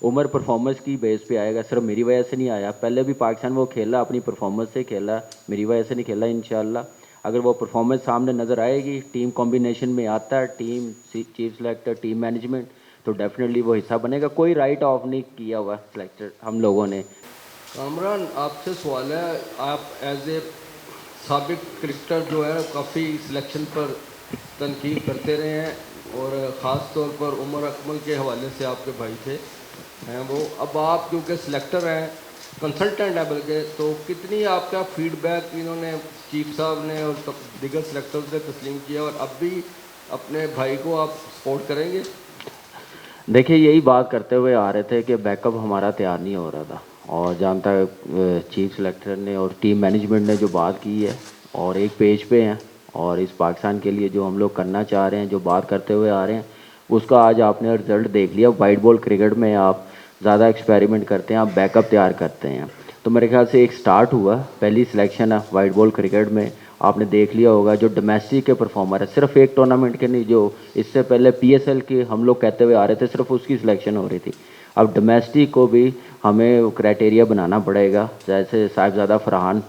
Umar performance की base पे आएगा, सिर्फ मेरी वजह से नहीं आया। पहले भी पाकिस्तान वो खेला अपनी परफॉर्मेंस से खेला, मेरी वजह से नहीं खेला। इंशाल्लाह अगर वो परफॉर्मेंस सामने नज़र आएगी, टीम कॉम्बिनेशन में आता है, team chief selector team management, तो डेफिनेटली वो हिस्सा बनेगा। कोई राइट ऑफ नहीं किया हुआ सेलेक्टर हम लोगों ने। कामरान, आपसे सवाल है, आप एज ए साबिक क्रिकेटर जो है काफ़ी सिलेक्शन पर तनकीद करते रहे हैं और ख़ास तौर पर उमर अकमल के हवाले से आपके भाई थे हैं वो। अब आप क्योंकि सिलेक्टर हैं, कंसल्टेंट हैं बल्कि, तो कितनी आपका फीडबैक इन्होंने चीफ साहब ने और दीगर सिलेक्टर्स ने तस्लीम किया और अब भी अपने भाई को आप सपोर्ट करेंगे? देखिए यही बात करते हुए आ रहे थे कि बैकअप हमारा तैयार नहीं हो रहा था, और जहाँ तक चीफ सेलेक्टर ने और टीम मैनेजमेंट ने जो बात की है और एक पेज पे हैं, और इस पाकिस्तान के लिए जो हम लोग करना चाह रहे हैं, जो बात करते हुए आ रहे हैं, उसका आज आपने रिजल्ट देख लिया। वाइट बॉल क्रिकेट में आप ज़्यादा एक्सपेरिमेंट करते हैं, आप बैकअप तैयार करते हैं। तो मेरे ख्याल से एक स्टार्ट हुआ, पहली सिलेक्शन है वाइट बॉल क्रिकेट में। आपने देख लिया होगा जो डोमेस्टिक के परफॉर्मर है, सिर्फ एक टूर्नामेंट के नहीं, जो इससे पहले पीएसएल के हम लोग कहते हुए आ रहे थे, सिर्फ उसकी सिलेक्शन हो रही थी। अब डोमेस्टिक को भी हमें क्राइटेरिया बनाना पड़ेगा। जैसे साहिबजादा फरहान,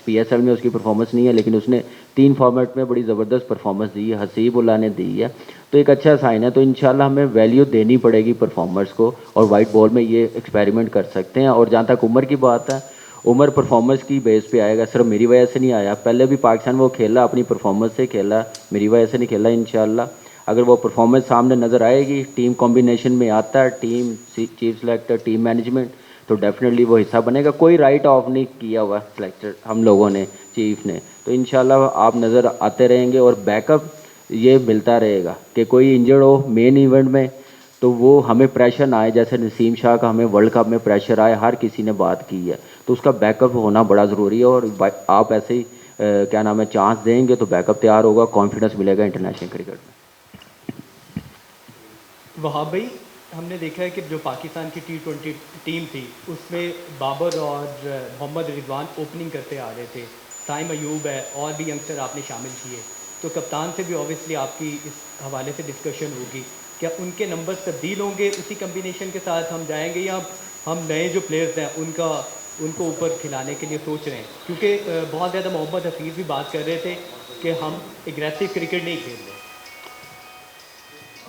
पीएसएल में उसकी परफॉर्मेंस नहीं है, लेकिन उसने 3 फॉर्मेट में बड़ी ज़बरदस्त परफॉर्मेंस दी है, हसीबुल्लाह ने दी है, तो एक अच्छा साइन है। तो इंशाल्लाह हमें वैल्यू देनी पड़ेगी परफॉर्मर्स को, और वाइट बॉल में ये एक्सपेरिमेंट कर सकते हैं। और जहाँ तक उम्र की बात है, उमर परफॉर्मेंस की बेस पे आएगा, सिर्फ मेरी वजह से नहीं आया। पहले भी पाकिस्तान वो खेला अपनी परफॉर्मेंस से खेला, मेरी वजह से नहीं खेला। इंशाल्लाह अगर वो परफॉर्मेंस सामने नज़र आएगी, टीम कॉम्बिनेशन में आता है, team chief selector team management, तो डेफिनेटली वो हिस्सा बनेगा। कोई राइट ऑफ नहीं किया हुआ सेलेक्टर हम लोगों ने, चीफ ने। तो इंशाल्लाह आप नज़र आते रहेंगे और बैकअप ये मिलता रहेगा कि कोई इंजर्ड हो मेन इवेंट में, तो वो हमें प्रेशर ना आए। जैसे नसीम शाह का हमें वर्ल्ड कप में प्रेशर आए, हर किसी ने बात की है, तो उसका बैकअप होना बड़ा ज़रूरी है। और आप ऐसे ही क्या नाम है, चांस देंगे तो बैकअप तैयार होगा, कॉन्फिडेंस मिलेगा इंटरनेशनल क्रिकेट में। वहाँ भाई, हमने देखा है कि जो पाकिस्तान की T20 टीम थी उसमें बाबर और मोहम्मद रिजवान ओपनिंग करते आ रहे थे, साइम अयूब है और भी यंगस्टर आपने शामिल किए। तो कप्तान से भी ऑब्वियसली आपकी इस हवाले से डिस्कशन होगी, क्या उनके नंबर्स तब्दील होंगे, उसी कम्बिनेशन के साथ हम जाएंगे, या हम नए जो प्लेयर्स हैं उनको ऊपर खिलाने के लिए सोच रहे हैं? क्योंकि बहुत ज़्यादा मोहम्मद हफीज़ भी बात कर रहे थे कि हम एग्रेसिव क्रिकेट नहीं खेल रहे।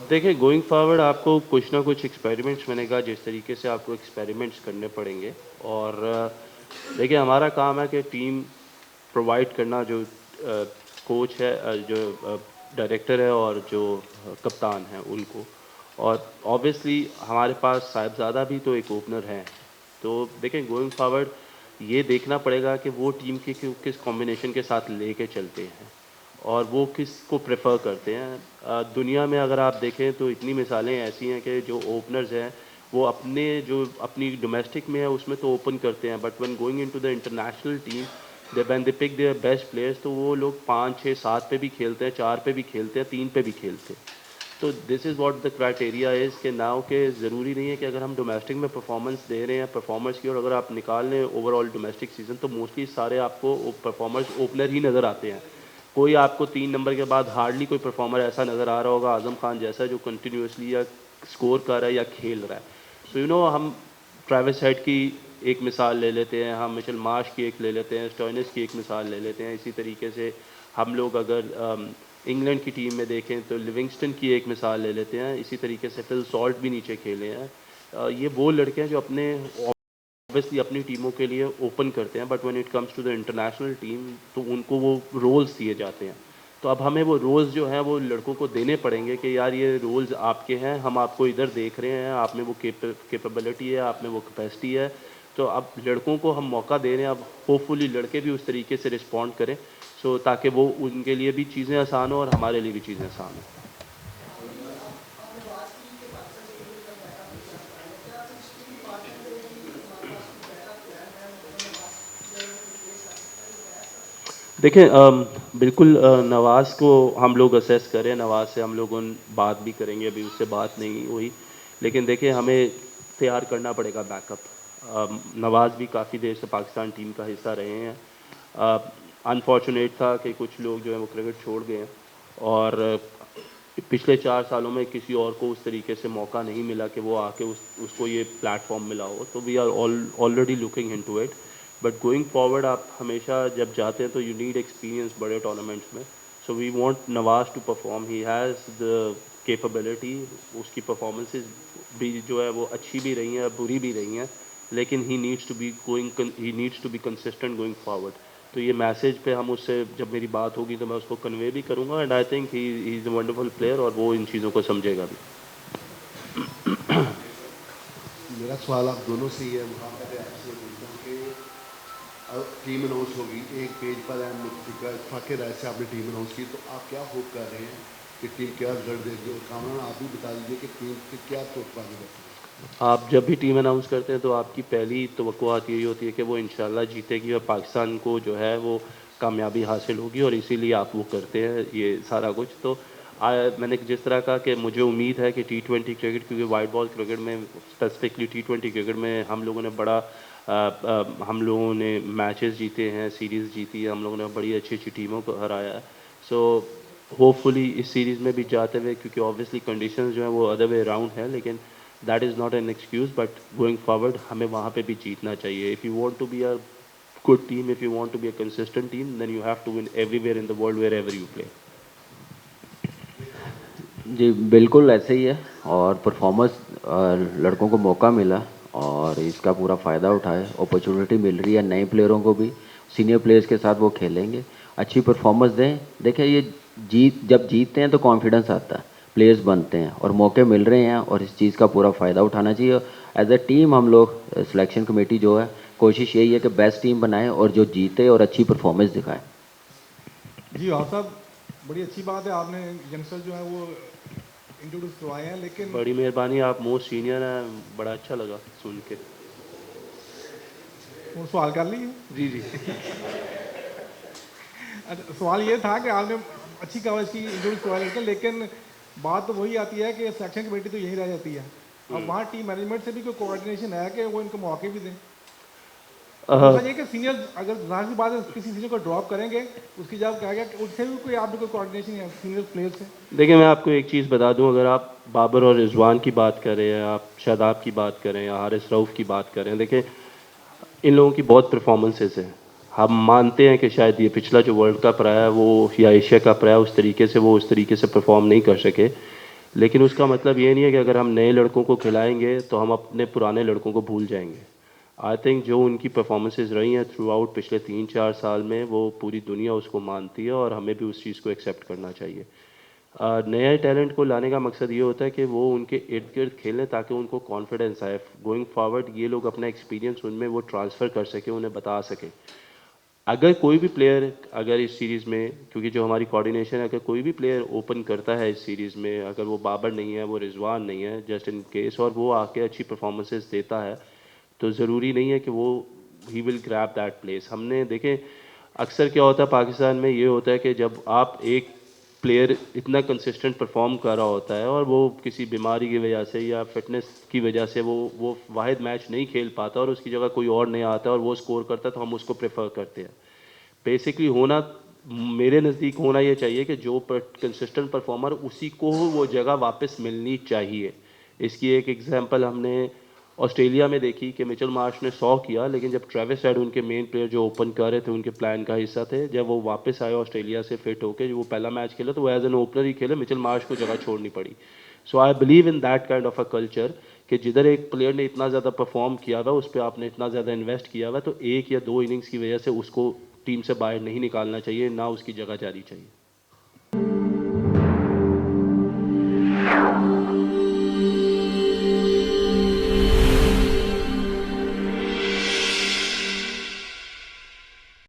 देखिए, गोइंग फॉरवर्ड आपको कुछ ना कुछ एक्सपेरिमेंट्स बनेगा, जिस तरीके से आपको एक्सपेरिमेंट्स करने पड़ेंगे। और देखिए, हमारा काम है कि टीम प्रोवाइड करना, जो कोच है, जो डायरेक्टर है और जो कप्तान है उनको। और ऑब्वियसली हमारे पास साहिबजादा भी तो एक ओपनर हैं। तो देखें, गोइंग फॉरवर्ड ये देखना पड़ेगा कि वो टीम के किस कॉम्बिनेशन के साथ लेके चलते हैं और वो किसको प्रेफर करते हैं। दुनिया में अगर आप देखें तो इतनी मिसालें ऐसी हैं कि जो ओपनर्स हैं वो अपनी डोमेस्टिक में है उसमें तो ओपन करते हैं, but when going into the international team, they when they pick their best players, तो वो लोग 5 6 7 पे भी खेलते हैं, 4 पे भी खेलते हैं, 3 पे भी खेलते हैं। तो this is what the criteria is कि नाउ के ज़रूरी नहीं है कि अगर हम डोमेस्टिक में परफॉर्मेंस दे रहे हैं परफॉर्मर्स की, और अगर आप निकाल लें ओवरऑल डोमेस्टिक सीजन, तो मोस्टली सारे आपको परफॉर्मर्स ओपनर ही नज़र आते हैं। कोई आपको 3 नंबर के बाद हार्डली कोई परफॉर्मर ऐसा नज़र आ रहा होगा आज़म खान जैसा, जो कंटिन्यूसली या स्कोर कर रहा है या खेल रहा है। सो हम ट्रेविस हेड की एक मिसाल ले लेते हैं, हम मिचेल मार्श की एक ले लेते हैं, स्टोइनिस की एक मिसाल ले लेते हैं। इसी तरीके से हम लोग अगर इंग्लैंड की टीम में देखें तो लिविंगस्टन की एक मिसाल ले लेते हैं। इसी तरीके से फिल सॉल्ट भी नीचे खेले हैं। ये वो लड़के हैं जो ऑब्वियसली अपनी टीमों के लिए ओपन करते हैं, but when it comes to the international team तो उनको वो रोल्स दिए जाते हैं। तो अब हमें वो रोल्स जो हैं वो लड़कों को देने पड़ेंगे कि यार ये रोल्स आपके हैं, हम आपको इधर देख रहे हैं, आप में वो कैपेबिलिटी है, आप में वो कैपेसिटी है। तो अब लड़कों को हम मौका दे रहे हैं, अब होपफुली लड़के भी उस तरीके से रिस्पॉन्ड करें, ताकि वो उनके लिए भी चीज़ें आसान हो और हमारे लिए भी चीज़ें आसान हो। देखें, बिल्कुल नवाज़ को हम लोग असेस करें, नवाज़ से हम लोग बात भी करेंगे, अभी उससे बात नहीं हुई। लेकिन देखिए, हमें तैयार करना पड़ेगा बैकअप। नवाज़ भी काफ़ी देर से पाकिस्तान टीम का हिस्सा रहे हैं। अनफॉर्चुनेट था कि कुछ लोग जो है वो क्रिकेट छोड़ गए हैं, और पिछले 4 सालों में किसी और को उस तरीके से मौका नहीं मिला कि वो आके उसको ये प्लेटफॉर्म मिला हो, तो we are already looking into it. But going forward आप हमेशा जब जाते हैं तो यू नीड एक्सपीरियंस बड़े टूर्नामेंट्स में। So we want Nawaz to perform, he has the capability. उसकी परफॉर्मेंसेज भी जो है वो अच्छी भी रही हैं, बुरी भी रही हैं, लेकिन he needs to be consistent going forward. तो ये मैसेज पे हम उससे जब मेरी बात होगी तो मैं उसको कन्वे भी करूँगा, and I think he is a wonderful player और वो इन चीज़ों को समझेगा भी। मेरा सवाल आप दोनों से ही है, मुहाम्मद है, आपसे पूछता हूँ कि अब टीम अनाउंस होगी, एक पेज पर है फाकिर राय से आपने टीम अनाउंस की, तो आप क्या होप कर रहे हैं कि टीम क्या रिजल्ट देगी? और कामरान आप भी बता दीजिए कि टीम से क्या तोड़फा देगा। आप जब भी टीम अनाउंस करते हैं तो आपकी पहली तवक्कुआत यही होती है कि वो इंशाल्लाह जीतेगी और पाकिस्तान को जो है वो कामयाबी हासिल होगी, और इसीलिए आप वो करते हैं ये सारा कुछ। तो मैंने जिस तरह कहा कि मुझे उम्मीद है कि T20 क्रिकेट, क्योंकि वाइट बॉल क्रिकेट में स्पेसिफिकली T20 क्रिकेट में हम लोगों ने हम लोगों ने मैचेस जीते हैं, सीरीज़ जीती है, हम लोगों ने बड़ी अच्छी अच्छी टीमों को हराया है। सो होपफुली इस सीरीज़ में भी जाते हुए, क्योंकि ऑब्वियसली कंडीशंस जो हैं वो अदर वे अराउंड है, लेकिन that is not an excuse, but going forward हमें वहाँ पे भी जीतना चाहिए। If you want to be a good team, if you want to be a consistent team, then you have to win everywhere in the world wherever you play. जी बिल्कुल ऐसे ही है, और परफॉर्मेंस लड़कों को मौका मिला और इसका पूरा फ़ायदा उठाए। अपॉर्चुनिटी मिल रही है नए प्लेयरों को भी, सीनियर प्लेयर्स के साथ वो खेलेंगे, अच्छी परफॉर्मेंस दें। देखिए ये जब जीतते हैं तो कॉन्फिडेंस आता है, प्लेयर्स बनते हैं और मौके मिल रहे हैं, और इस चीज़ का पूरा फ़ायदा उठाना चाहिए। एज ए टीम हम लोग सिलेक्शन कमेटी जो है, कोशिश यही है कि बेस्ट टीम बनाएं और जो जीते और अच्छी परफॉर्मेंस दिखाएं। जी और साहब, बड़ी अच्छी बात है, आपने यंगस्टर जो है वो इंट्रोड्यूस करवाए हैं, लेकिन बड़ी मेहरबानी, आप मोस्ट सीनियर हैं, बड़ा अच्छा लगा सुन के। वो सवाल कर लिए। जी जी। अच्छा, सवाल ये था कि आपने अच्छी कवरेज की इंट्रोड्यूस करवाए, लेकिन बात तो वही आती है कि सिलेक्शन कमेटी तो यही रह जाती है। अब वहाँ टीम मैनेजमेंट से भी कोई कोऑर्डिनेशन है कि वो इनको मौके भी दें? दूसरा ये कि सीनियर, अगर जाहिर सी बात है किसी सीनियर को ड्रॉप करेंगे, उसकी जगह कहेगा कि उससे भी कोई आपने कोई कोऑर्डिनेशन है सीनियर प्लेयर से? देखिए मैं आपको एक चीज़ बता दूं, अगर आप बाबर और रिजवान की बात कर रहे हैं, आप शादाब की बात कर रहे हैं, या हारिस रऊफ़ की बात कर रहे हैं, देखिए इन लोगों की बहुत परफॉर्मेंसेस हैं। हम मानते हैं कि शायद ये पिछला जो वर्ल्ड कप रहा है वो, या एशिया कप रहा है, उस तरीके से परफॉर्म नहीं कर सके, लेकिन उसका मतलब ये नहीं है कि अगर हम नए लड़कों को खिलाएंगे तो हम अपने पुराने लड़कों को भूल जाएंगे। आई थिंक जो उनकी परफॉर्मेंसेस रही हैं थ्रू आउट पिछले 3-4 साल में, वो पूरी दुनिया उसको मानती है और हमें भी उस चीज़ को एक्सेप्ट करना चाहिए। नए टैलेंट को लाने का मकसद ये होता है कि वो उनके इर्द गिर्द खेलें ताकि उनको कॉन्फिडेंस आए, गोइंग फॉरवर्ड ये लोग अपना एक्सपीरियंस उनमें वो ट्रांसफ़र कर सके, उन्हें बता सके। अगर कोई भी प्लेयर, अगर इस सीरीज़ में, क्योंकि जो हमारी कोऑर्डिनेशन है, अगर कोई भी प्लेयर ओपन करता है इस सीरीज़ में, अगर वो बाबर नहीं है, वो रिजवान नहीं है, जस्ट इन केस, और वो आके अच्छी परफॉर्मेंसेस देता है, तो ज़रूरी नहीं है कि वो he will grab that place. हमने देखें अक्सर क्या होता है पाकिस्तान में, ये होता है कि जब आप एक प्लेयर इतना कंसिस्टेंट परफॉर्म कर रहा होता है और वो किसी बीमारी की वजह से या फिटनेस की वजह से वो वाहिद मैच नहीं खेल पाता और उसकी जगह कोई और नया आता है और वो स्कोर करता है, तो हम उसको प्रेफर करते हैं। बेसिकली होना, मेरे नज़दीक होना ये चाहिए कि जो कंसिस्टेंट परफॉर्मर, उसी को वो जगह वापस मिलनी चाहिए। इसकी एक एग्जांपल हमने ऑस्ट्रेलिया में देखी कि मिचेल मार्श ने 100 किया, लेकिन जब ट्रेविस हेड उनके मेन प्लेयर जो ओपन कर रहे थे, उनके प्लान का हिस्सा थे, जब वो वापस आए ऑस्ट्रेलिया से फिट होकर, जो वो पहला मैच खेला तो वो एज एन ओपनर ही खेले, मिचेल मार्श को जगह छोड़नी पड़ी। So I believe in that kind of a culture कि जिधर एक प्लेयर ने इतना ज़्यादा परफॉर्म किया हुआ, उस पर आपने इतना ज़्यादा इन्वेस्ट किया हुआ, तो 1 या 2 इनिंग्स की वजह से उसको टीम से बाहर नहीं निकालना चाहिए, ना उसकी जगह जानी चाहिए।